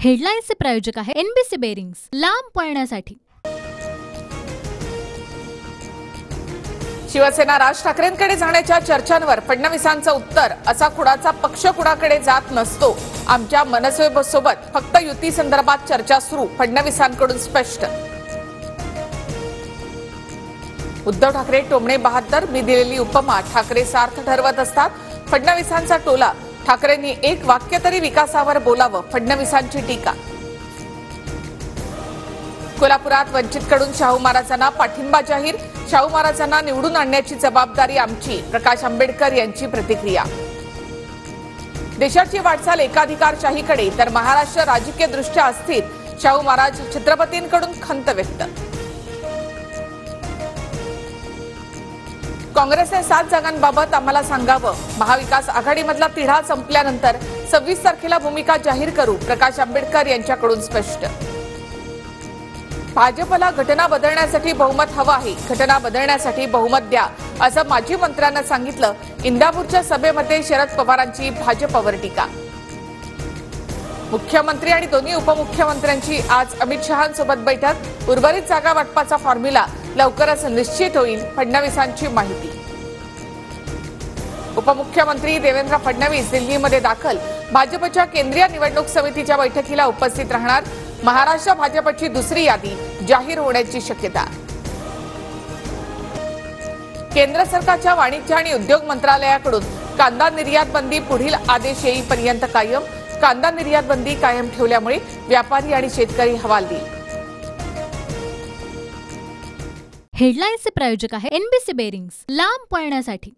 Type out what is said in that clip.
हेडलाईन्सचे प्रायोजक आहे NBC bearings, लांब पळण्यासाठी। शिवसेना राज ठाकरेंकडे जाण्याच्या चर्चांवर फडणवीसांचं उत्तर, असा कुणाचा पक्ष कुणाकडे जात नसतो। आमच्या मनसेसोबत फक्त युती संदर्भात चर्चा सुरू, फडणवीसांकडून स्पष्ट। उद्धव ठाकरे टोमणे बहाद्दर, मी दिलेली उपमा ठाकरे सार्थ ठरवत असतात। फडणवीसांचा टोला, ठाकरेंनी एक वाक्य तरी विकासावर बोलावं, फडणवीसांची टीका। कोल्हापुरात वंचितकडून शाहू महाराजांना पाठिंबा जाहीर, शाहू महाराजांना निवडून आणण्याची जबाबदारी आमची, प्रकाश आंबेडकर यांची प्रतिक्रिया। देशाची वाटचाल एकाधिकारशाहीकडे तर महाराष्ट्र राजकीय दृष्ट्या अस्थिर, शाहू महाराज छत्रपतींकडून खंत व्यक्त। काँग्रेसने 7 जागांबाबत आम्हाला सांगावं, महाविकास आघाडीमधला तिढा संपल्यानंतर 26 तारखेला भूमिका जाहीर करू, प्रकाश आंबेडकर यांच्याकडून स्पष्ट। भाजपला घटना बदलण्यासाठी बहुमत हवं आहे, घटना बदलण्यासाठी बहुमत द्या, असं माजी मंत्र्यांना सांगितलं। इंदापूरच्या सभेमध्ये शरद पवारांची भाजपवर टीका। मुख्यमंत्री आणि दोन्ही उपमुख्यमंत्र्यांची आज अमित शहांसोबत बैठक, उर्वरित जागा वाटपाचा फॉर्म्युला लवकरच निश्चित होईल, फडणवीसांची माहिती। उपमुख्यमंत्री देवेंद्र फडणवीस दिल्लीमध्ये दाखल, भाजपच्या केंद्रीय निवडणूक समितीच्या बैठकीला उपस्थित राहणार। महाराष्ट्र भाजपची दुसरी यादी जाहीर होण्याची शक्यता। केंद्र सरकारच्या वाणिज्य आणि उद्योग मंत्रालयाकडून कांदा निर्यात बंदी पुढील आदेश येईपर्यंत कायम, कांदा निर्यात बंदी कायम ठेवल्यामुळे व्यापारी आणि शेतकरी हवालदिल। हेडलाईन्सचे प्रायोजक आहे एनबीसी बेरिंग्स, लांब पळण्यासाठी।